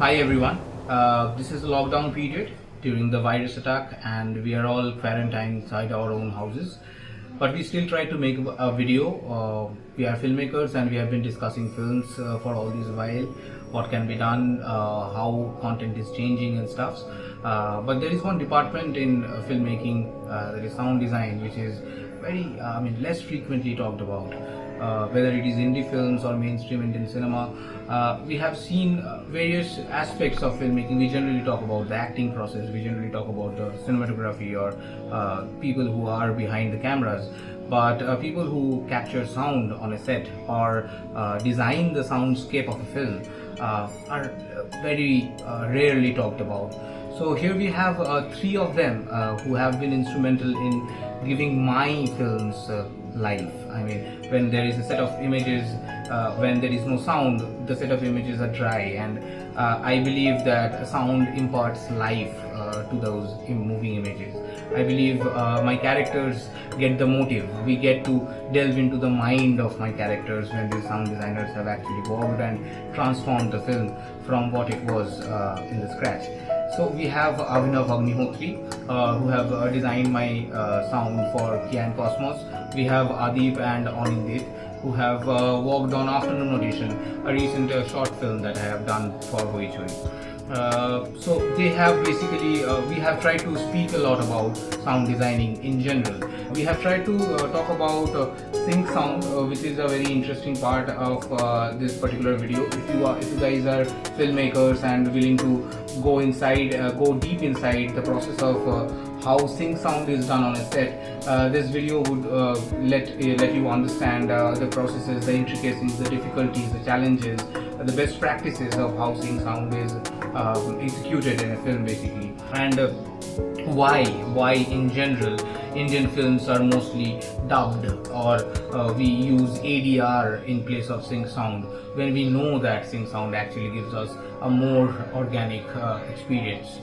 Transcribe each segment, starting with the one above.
Hi everyone. This is the lockdown period during the virus attack, and we are all quarantined inside our own houses. But we still try to make a video. We are filmmakers, and we have been discussing films for all this while. What can be done, how content is changing and stuff. But there is one department in filmmaking, that is sound design, which is less frequently talked about. Whether it is indie films or mainstream Indian cinema, we have seen various aspects of filmmaking. We generally talk about the acting process, we generally talk about the cinematography or people who are behind the cameras. But people who capture sound on a set or design the soundscape of a film are very rarely talked about. So here we have three of them who have been instrumental in giving my films life. I mean, when there is a set of images, when there is no sound, the set of images are dry, and I believe that sound imparts life to those moving images. I believe my characters get the motive. We get to delve into the mind of my characters when the sound designers have actually worked and transformed the film from what it was in the scratch. So we have Abhinav Agnihotri, who have designed my sound for Kia and Cosmos. We have Adeep and Anindit, who have worked on Afternoon Audition, a recent short film that I have done for Hoichoi. So they have basically, we have tried to speak a lot about sound designing in general. We have tried to talk about sync sound, which is a very interesting part of this particular video. If you guys are filmmakers and willing to go inside, go deep inside the process of how sync sound is done on a set, this video would let you understand the processes, the intricacies, the difficulties, the challenges, the best practices of how sync sound is executed in a film basically, and why in general Indian films are mostly dubbed, or we use ADR in place of sync sound, when we know that sync sound actually gives us a more organic experience.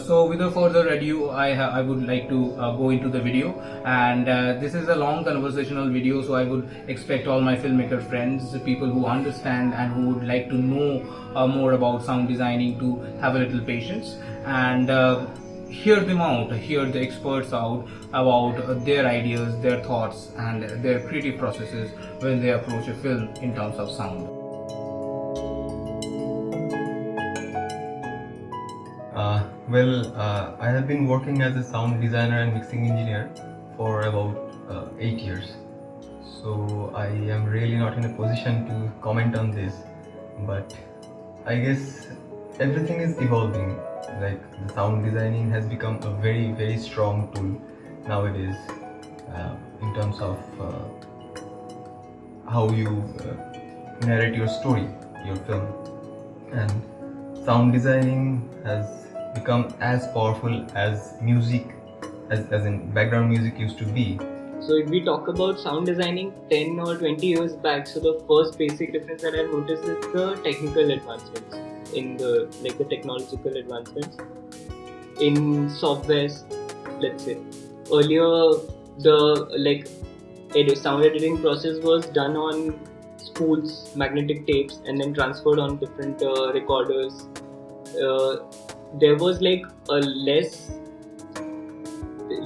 So without further ado, I would like to go into the video, and this is a long conversational video, so I would expect all my filmmaker friends, people who understand and who would like to know more about sound designing, to have a little patience and hear them out, hear the experts out about their ideas, their thoughts and their creative processes when they approach a film in terms of sound. I have been working as a sound designer and mixing engineer for about 8 years. So I am really not in a position to comment on this, but I guess everything is evolving. Like, the sound designing has become a very, very strong tool nowadays in terms of how you narrate your story, your film. And sound designing has become as powerful as music, as in background music used to be. So if we talk about sound designing 10 or 20 years back, so the first basic difference that I've noticed is the technical advancements in the technological advancements in softwares. Let's say earlier the sound editing process was done on spools, magnetic tapes, and then transferred on different recorders. There was like a less,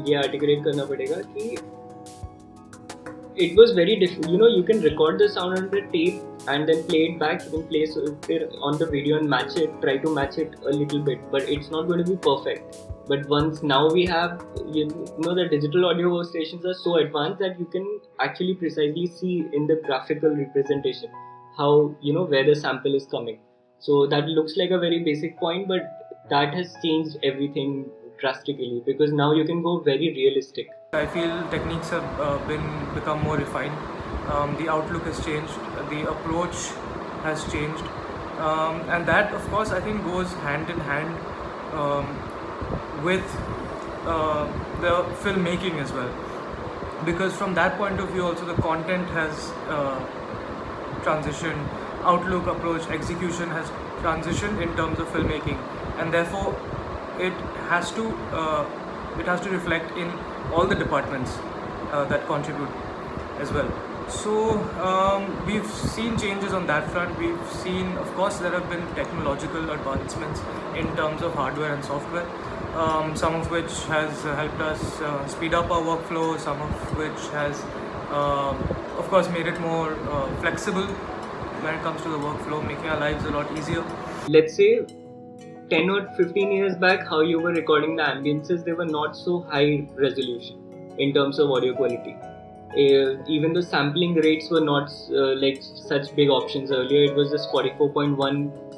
ये articulate करना पड़ेगा कि it was very different. You can record the sound on the tape and then play it back. You can play it on the video and match it, try to match it a little bit, but it's not going to be perfect. But once now we have, the digital audio workstations are so advanced that you can actually precisely see in the graphical representation how, where the sample is coming. So that looks like a very basic point, but that has changed everything drastically, because now you can go very realistic. I feel techniques have become more refined. The outlook has changed, the approach has changed, and that, of course, I think goes hand in hand with the filmmaking as well, because from that point of view also the content has transitioned, outlook, approach, execution has transitioned in terms of filmmaking, and therefore it has to reflect in all the departments that contribute as well. So we've seen changes on that front. We've seen, of course, there have been technological advancements in terms of hardware and software, some of which has helped us speed up our workflow, some of which has, of course, made it more flexible when it comes to the workflow, making our lives a lot easier. Let's say 10 or 15 years back, how you were recording the ambiences, they were not so high resolution in terms of audio quality. Even the sampling rates were not like such big options earlier. It was just 44.1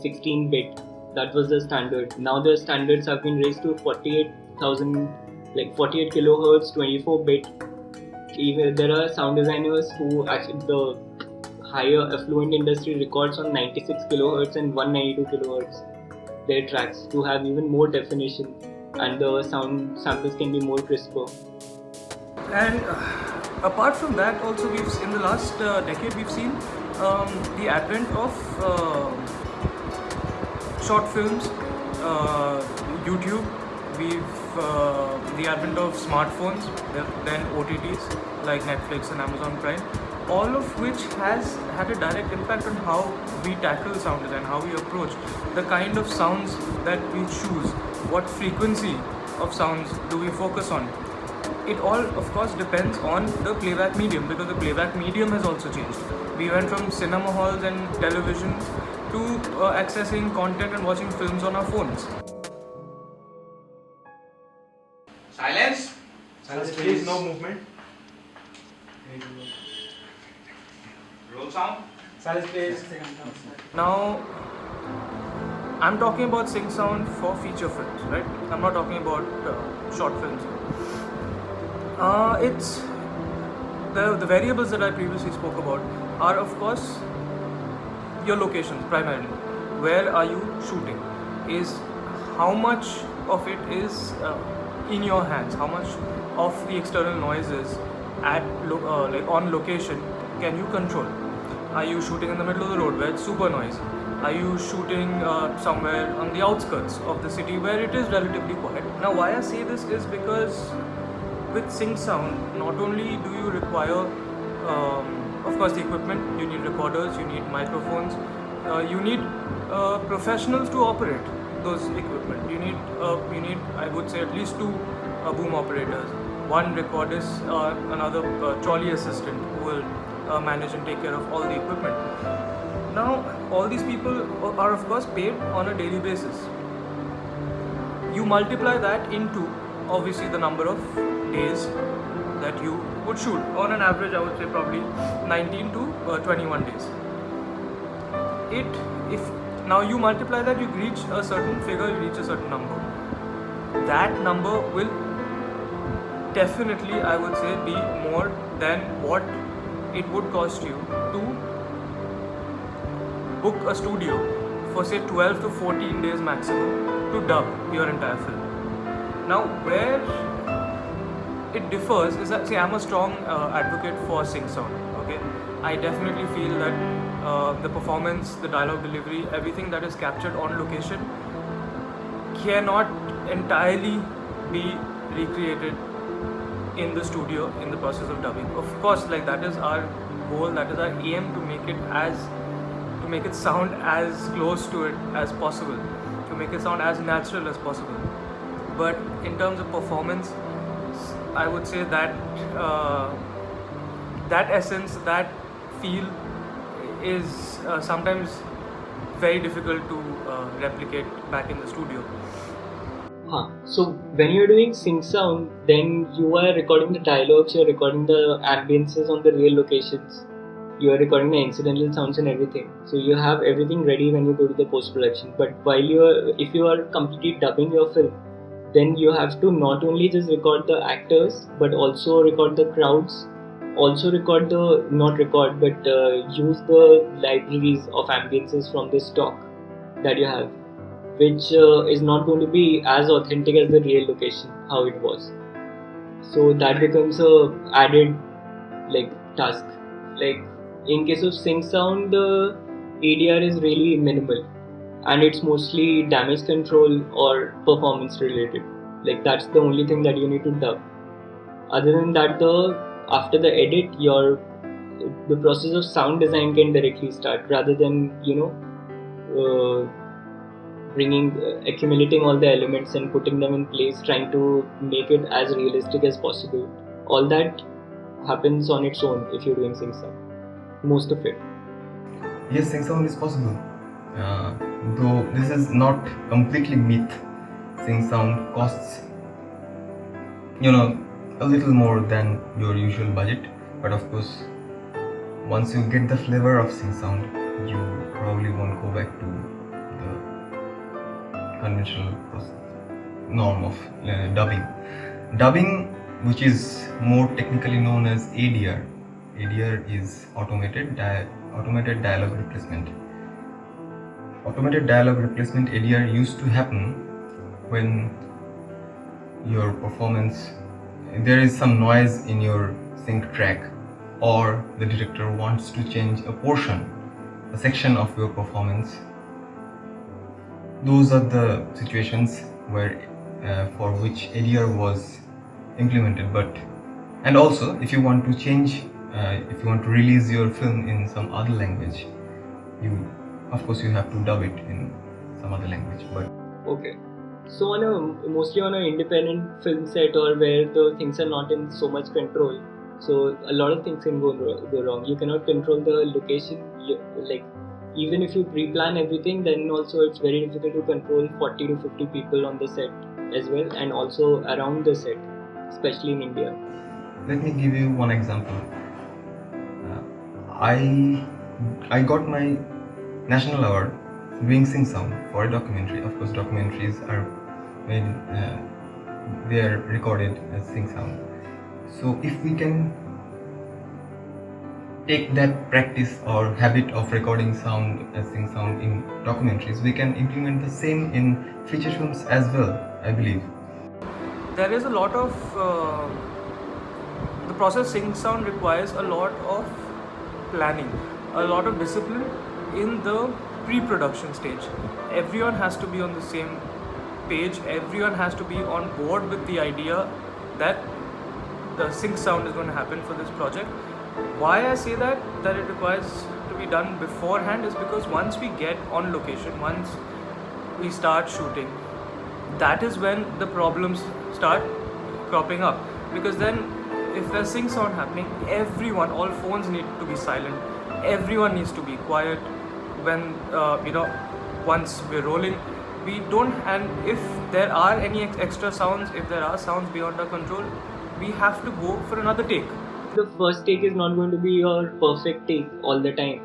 16-bit. That was the standard. Now the standards have been raised to 48,000, like 48 kilohertz, 24-bit. Even there are sound designers who actually the higher affluent industry records on 96 kilohertz and 192 kilohertz their tracks to have even more definition, and the sound samples can be more crisper. And apart from that, also in the last decade we've seen the advent of short films, YouTube. The advent of smartphones, then OTTs like Netflix and Amazon Prime, all of which has had a direct impact on how we tackle sound design, how we approach the kind of sounds that we choose, what frequency of sounds do we focus on. It all, of course, depends on the playback medium, because the playback medium has also changed. We went from cinema halls and television to accessing content and watching films on our phones. Silence. Silence, please. No movement. Roll sound. Silence, please. Now, I'm talking about sync sound for feature films, right? I'm not talking about short films. It's the variables that I previously spoke about are, of course, your locations primarily. Where are you shooting? Is how much of it is in your hands? How much of the external noises at like on location can you control? Are you shooting in the middle of the road where it's super noisy? Are you shooting somewhere on the outskirts of the city where it is relatively quiet? Now, why I say this is because with sync sound, not only do you require, of course, the equipment, you need recorders, you need microphones, you need professionals to operate those equipment. You need, I would say, at least 2 boom operators, 1 recordist, another trolley assistant who will manage and take care of all the equipment. Now, all these people are, of course, paid on a daily basis. You multiply that into, obviously, the number of days that you would shoot. On an average, I would say probably 19 to 21 days. If now you multiply that, you reach a certain figure, you reach a certain number. That number will definitely, I would say, be more than what it would cost you to book a studio for, say, 12 to 14 days maximum to dub your entire film. Now, where it differs is that, see, I'm a strong advocate for sync sound. Okay, I definitely feel that the performance, the dialogue delivery, everything that is captured on location cannot entirely be recreated in the studio in the process of dubbing. Of course, like, that is our goal, that is our aim, to make it sound as close to it as possible, to make it sound as natural as possible. But in terms of performance, I would say that that essence, that feel is sometimes very difficult to replicate back in the studio. So when you're doing sync sound, then you are recording the dialogues, you're recording the ambiences on the real locations, you are recording the incidental sounds and everything. So you have everything ready when you go to the post-production. But if you are completely dubbing your film, then you have to not only just record the actors, but also record the crowds, also use the libraries of ambiences from the stock that you have, which is not going to be as authentic as the real location, how it was. So that becomes a added task. In case of sync sound, the ADR is really minimal, and it's mostly damage control or performance related. That's the only thing that you need to dub. Other than that, after the edit, your the process of sound design can directly start, rather than accumulating all the elements and putting them in place, trying to make it as realistic as possible. All that happens on its own if you're doing sync sound. Most of it. Yes, sync sound is possible. Though this is not completely myth. Sync sound costs, a little more than your usual budget. But of course, once you get the flavor of sync sound, you probably won't go back to the conventional norm of dubbing. Dubbing, which is more technically known as ADR. ADR is automated dialogue replacement. Automated dialogue replacement ADR used to happen when your performance, there is some noise in your sync track, or the director wants to change a section of your performance. Those are the situations where for which ADR was implemented. And also, if you want to change, if you want to release your film in some other language, of course you have to dub it in some other language. But okay, so mostly on an independent film set, or where the things are not in so much control, so a lot of things can go wrong. You cannot control the location. Even if you pre-plan everything, then also it's very difficult to control 40 to 50 people on the set as well, and also around the set, especially in India. Let me give you one example. I got my national award doing sync sound for a documentary. Of course, documentaries are made, they are recorded as sync sound. So if we can take that practice or habit of recording sound as sync sound in documentaries, we can implement the same in feature films as well, I believe. There is a lot of the process sync sound requires a lot of planning, a lot of discipline in the pre-production stage. Everyone has to be on the same page, everyone has to be on board with the idea that the sync sound is going to happen for this project. Why I say that it requires to be done beforehand is because once we get on location, once we start shooting, that is when the problems start cropping up. Because then if there's sync sound happening, all phones need to be silent, everyone needs to be quiet when once we're rolling. We don't, and if there are any extra sounds, if there are sounds beyond our control, we have to go for another take. The first take is not going to be your perfect take all the time,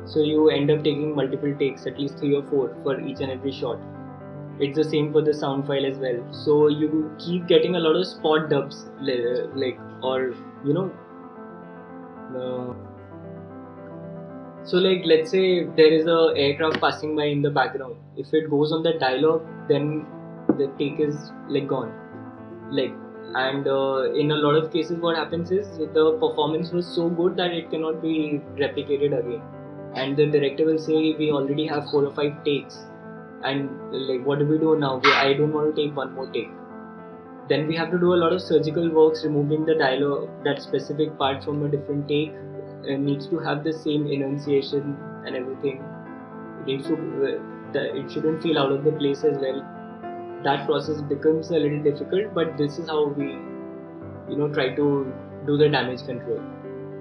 so you end up taking multiple takes, at least 3 or 4 for each and every shot. It's the same for the sound file as well, so you keep getting a lot of spot dubs, so let's say there is a aircraft passing by in the background. If it goes on the dialogue, then the take is gone. And in a lot of cases what happens is the performance was so good that it cannot be replicated again, and the director will say we already have 4 or 5 takes, and what do we do now? I don't want to take one more take. Then we have to do a lot of surgical works, removing the dialogue, that specific part from a different take. It needs to have the same enunciation and everything. It shouldn't feel out of the place as well. That process becomes a little difficult, but this is how we try to do the damage control,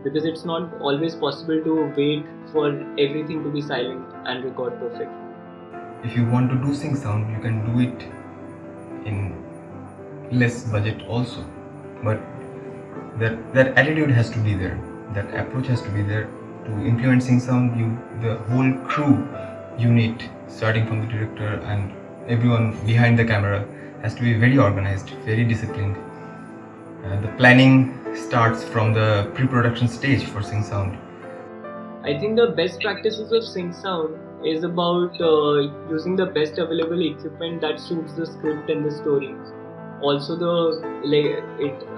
because it's not always possible to wait for everything to be silent and record perfect. If you want to do sync sound, you can do it in less budget also, but that attitude has to be there, that approach has to be there. To implement sync sound, the whole crew unit, starting from the director and everyone behind the camera, has to be very organized, very disciplined. The planning starts from the pre-production stage for sync sound. I think the best practices of sync sound is about using the best available equipment that suits the script and the story. Also,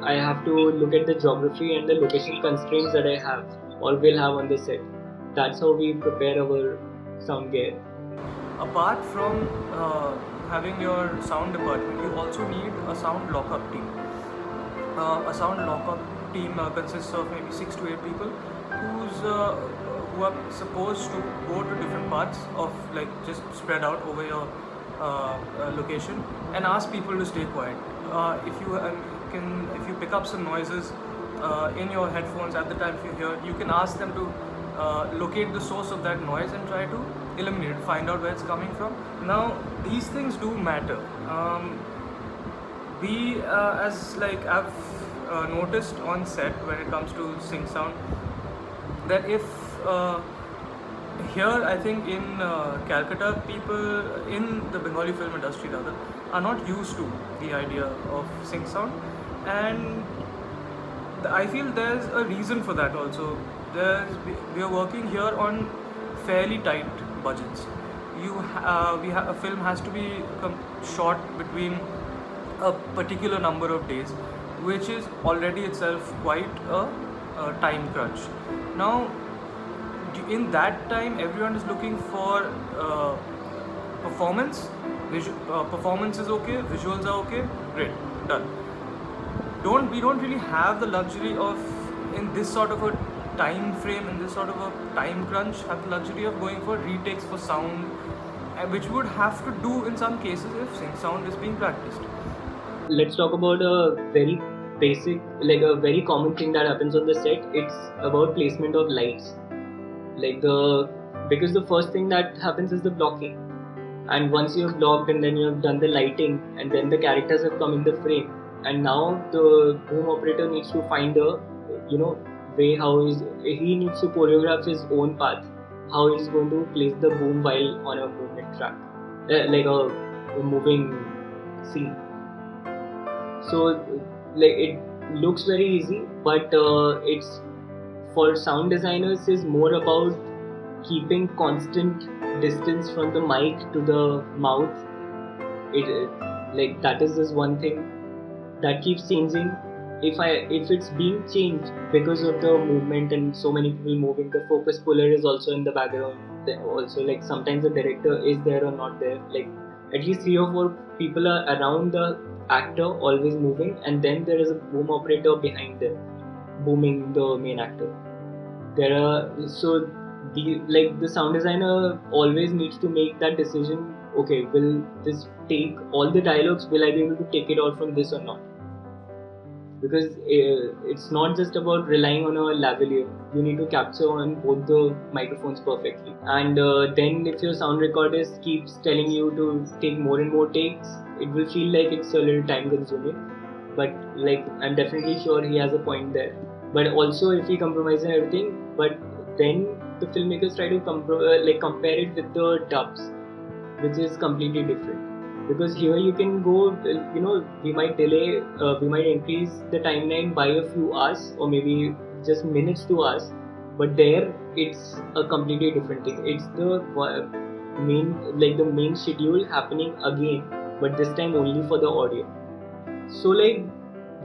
I have to look at the geography and the location constraints that I have or will have on the set. That's how we prepare our sound gear. Apart from having your sound department, you also need a sound lockup team. A sound lockup team consists of maybe 6 to 8 people who are supposed to go to different parts of, like, just spread out over your location and ask people to stay quiet. If you pick up some noises in your headphones at the time if you hear, you can ask them to locate the source of that noise and try to eliminate it, find out where it's coming from. Now, these things do matter. I've noticed on set when it comes to sync sound, that if here, I think in Calcutta, people in the Bengali film industry rather are not used to the idea of sync sound, and I feel there's a reason for that also. We are working here on fairly tight budgets. A film has to be shot between a particular number of days, which is already itself quite a time crunch. Now, in that time, everyone is looking for performance. Performance is okay, visuals are okay, great, done. We don't really have the luxury of, in this sort of a time frame, in this sort of a time crunch, have the luxury of going for retakes for sound, which would have to do in some cases if sync sound is being practiced. Let's talk about a very basic, like a very common thing that happens on the set. It's about placement of lights. Because the first thing that happens is the blocking, and once you have blocked and then you have done the lighting and then the characters have come in the frame, and now the boom operator needs to find a way he needs to choreograph his own path, how he's going to place the boom while on a movement track, like a moving scene. So it looks very easy, but it's for sound designers is more about keeping constant distance from the mic to the mouth. That is this one thing that keeps changing. If it's being changed because of the movement and so many people moving, the focus puller is also in the background. Also, sometimes the director is there or not there. At least 3 or 4 people are around the actor, always moving, and then there is a boom operator behind them, booming the main actor. The sound designer always needs to make that decision. Okay, will this take all the dialogues? Will I be able to take it out from this or not? Because it's not just about relying on a lavalier. You need to capture on both the microphones perfectly. And then if your sound recordist keeps telling you to take more and more takes, it will feel like it's a little time consuming. But I'm definitely sure he has a point there. But also if he compromises and everything, but then the filmmakers try to compare it with the dubs, which is completely different. Because here you can go, we might delay, we might increase the timeline by a few hours or maybe just minutes to hours, but there it's a completely different thing. It's the main schedule happening again, but this time only for the audio. So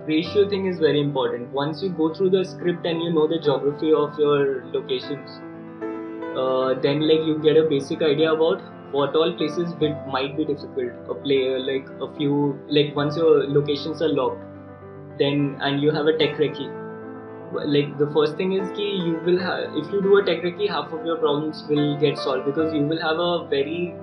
ratio thing is very important. Once you go through the script and you know the geography of your locations, then you get a basic idea about what all places might be difficult. Once your locations are locked, then and you have a tech recce. The first thing is you will if you do a tech recce, half of your problems will get solved, because you will have a very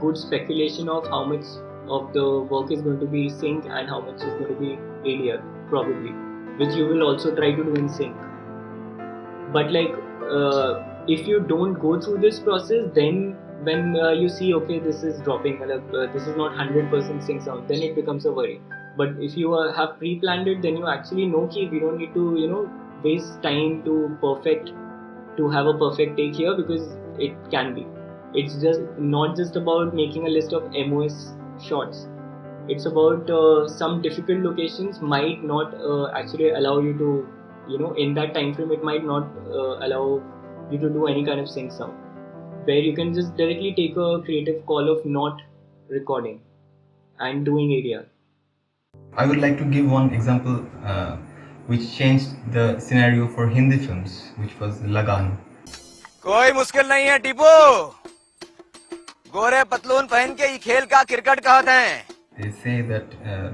good speculation of how much of the work is going to be sync and how much is going to be ADR probably, which you will also try to do in sync. But if you don't go through this process, then when you see, okay, this is dropping, this is not 100% sync sound, then it becomes a worry. But if you have pre-planned it, then you actually know we don't need to waste time to have a perfect take here, because it can be. It's just not just about making a list of MOS shots. It's about some difficult locations might not actually allow you to, in that time frame, it might not allow you to do any kind of sync sound, where you can just directly take a creative call of not recording and doing ADR. I would like to give one example which changed the scenario for Hindi films, which was Lagan. कोई मुश्किल नहीं है टीपू, गोरे पतलून पहन के ये खेल का क्रिकेट कहते हैं. They say that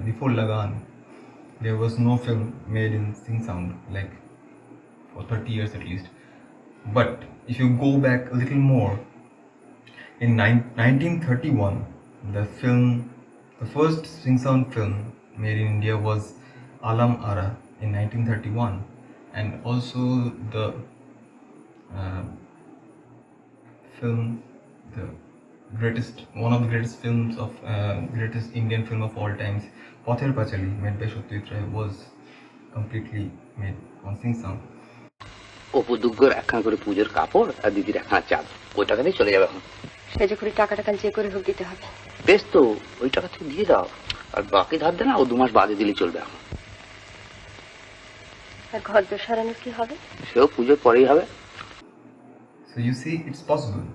before Lagan, there was no film made in sync sound, for 30 years at least. But if you go back a little more, in 1931, the first Sing sound film made in India was Alam Ara in 1931, and also the uh, film, one of the greatest films of greatest Indian film of all times, Pather Pachali, made by Satyajit Ray, was completely made on Sing sound. অপুদুগ্গর একখান করে পুজোর কাপড় আর দিদির একখানা চাল, ওই টাকা দিয়ে চলে যাবে এখন। সে যে করে টাকাটা কাল যে করে হোক দিতে হবে। বেশ তো, ওই টাকা তুমি দিয়ে দাও, আর বাকি ধার দেনা ও 2 মাস বাদে দিলে চলবে এখন। আর ঘর দোর সারানোর কি হবে? সেও পুজোর পরেই হবে। So you see, it's possible.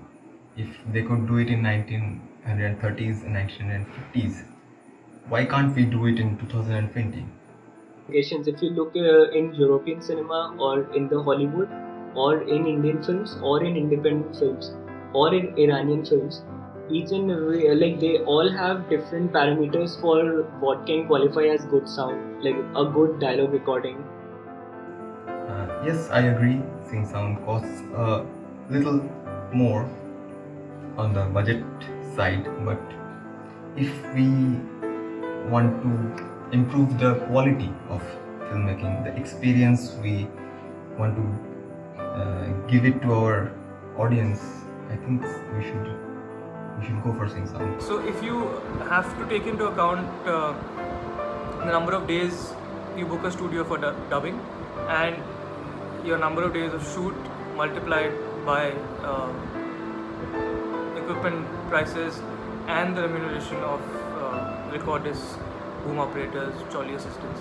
If they could do it in 1930s and 1950s, why can't we do it in 2020? If you look in European cinema or in the Hollywood or in Indian films or in independent films or in Iranian films, each and every, like they all have different parameters for what can qualify as good sound, like a good dialogue recording. Yes, I agree. Sing sound costs a little more on the budget side, but if we want to improve the quality of filmmaking, the experience we want to give it to our audience, I think we should go for Sing sound. So if you have to take into account the number of days you book a studio for dubbing and your number of days of shoot multiplied by equipment prices and the remuneration of recordists, boom operators, trolley assistants,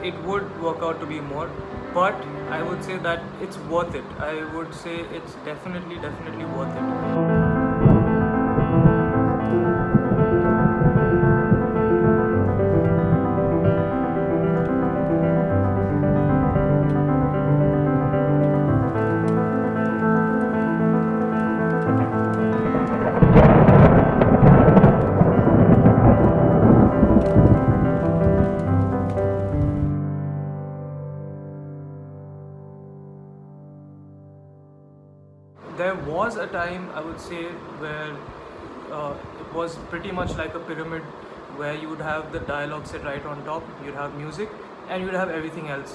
it would work out to be more, but I would say that it's worth it. I would say it's definitely worth it. There was a time, I would say, where it was pretty much like a pyramid, where you would have the dialogue sit right on top, you'd have music, and you'd have everything else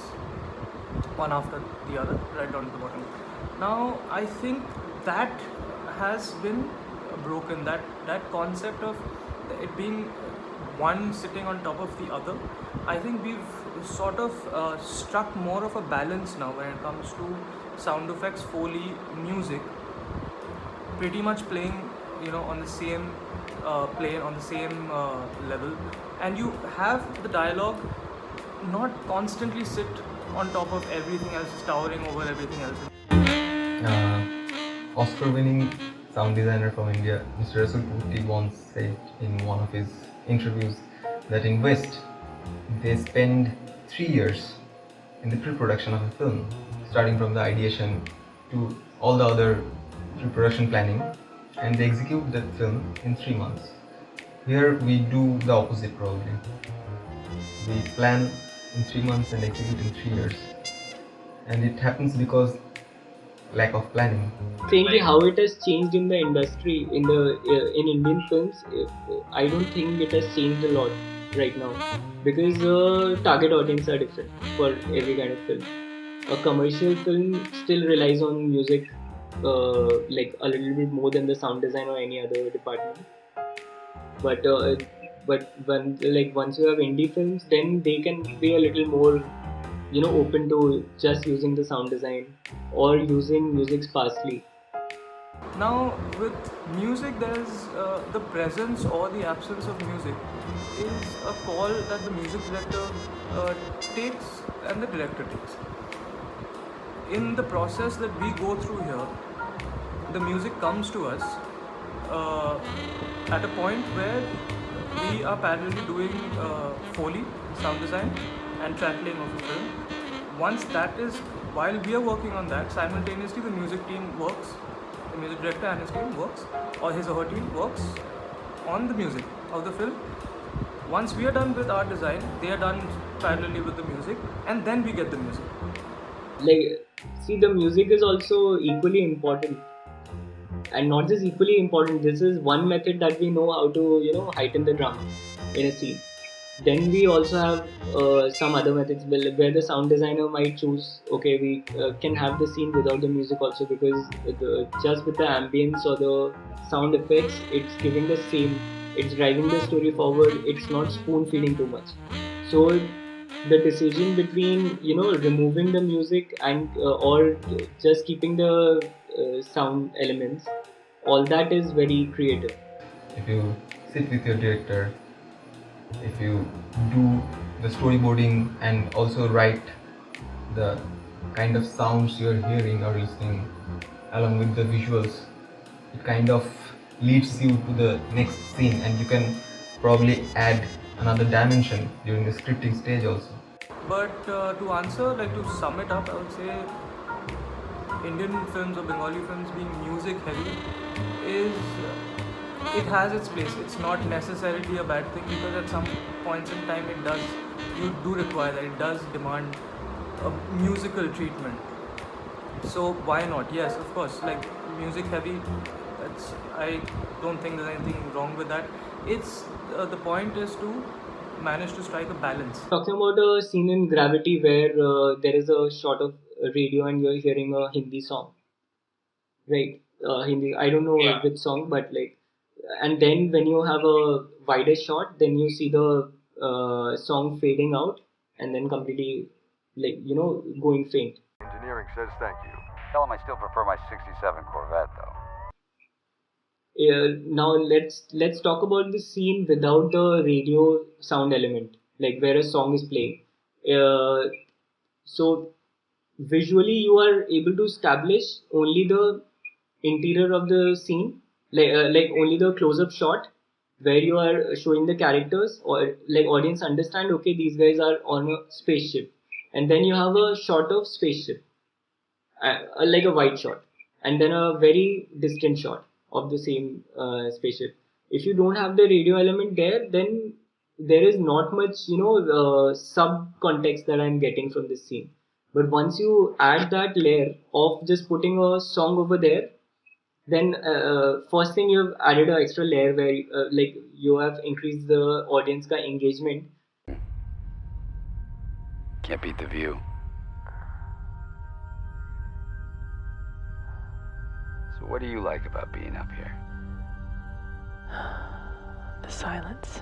one after the other right down to the bottom. Now I think that has been broken, that concept of it being one sitting on top of the other. I think we've sort of struck more of a balance now when it comes to sound effects, Foley, music, pretty much playing, on the same plane, on the same level, and you have the dialogue not constantly sit on top of everything else, towering over everything else. Oscar-winning sound designer from India, Mr. Rasul Purti, once said in one of his interviews that in West they spend 3 years in the pre-production of a film, starting from the ideation to all the other pre-production planning, and they execute that film in 3 months. Here we do the opposite probably. We plan in 3 months and execute in 3 years, and it happens because lack of planning. Frankly, how it has changed in the industry in Indian films, I don't think it has changed a lot right now, because target audience are different for every kind of film. A commercial film still relies on music like a little bit more than the sound design or any other department, but when once you have indie films, then they can be a little more open to just using the sound design or using music sparsely. Now with music, there's the presence or the absence of music is a call that the music director takes and the director takes. In the process that we go through here, the music comes to us at a point where we are parallelly doing Foley, sound design and trackling of the film. Once that is, while we are working on that, simultaneously the music team works, the music director and his team works, or his or her team works on the music of the film. Once we are done with our design, they are done parallelly with the music, and then we get the music. Like See, the music is also equally important, and not just equally important. This is one method that we know how to, heighten the drama in a scene. Then we also have some other methods where the sound designer might choose, okay, we can have the scene without the music also, because just with the ambience or the sound effects, it's giving the same, it's driving the story forward, it's not spoon feeding too much. So the decision between, removing the music and or just keeping the sound elements, all that is very creative. If you sit with your director, if you do the storyboarding and also write the kind of sounds you're hearing or listening along with the visuals, it kind of leads you to the next scene, and you can probably add another dimension during the scripting stage also. But to answer, like to sum it up, I would say Indian films or Bengali films being music heavy is it has its place. It's not necessarily a bad thing, because at some points in time you do require that, it does demand a musical treatment. So why not? Yes, of course, like music heavy, I don't think there's anything wrong with that. It's the point is to manage to strike a balance. Talking about a scene in Gravity where there is a shot of radio and you're hearing a Hindi song, right? Hindi, I don't know which song, but like, and then when you have a wider shot, then you see the song fading out and then completely, like, going faint. Engineering says thank you. Tell him I still prefer my 67 Corvette, though. Now let's talk about the scene without the radio sound element, like where a song is playing. So visually you are able to establish only the interior of the scene, like only the close-up shot where you are showing the characters, or like audience understand, okay, these guys are on a spaceship, and then you have a shot of spaceship, like a wide shot, and then a very distant shot of the same spaceship. If you don't have the radio element there, then there is not much, sub context that I'm getting from this scene. But once you add that layer of just putting a song over there, then first thing you've added an extra layer where like you have increased the audience ka engagement. Can't beat the view. So what do you like about being up here? The silence.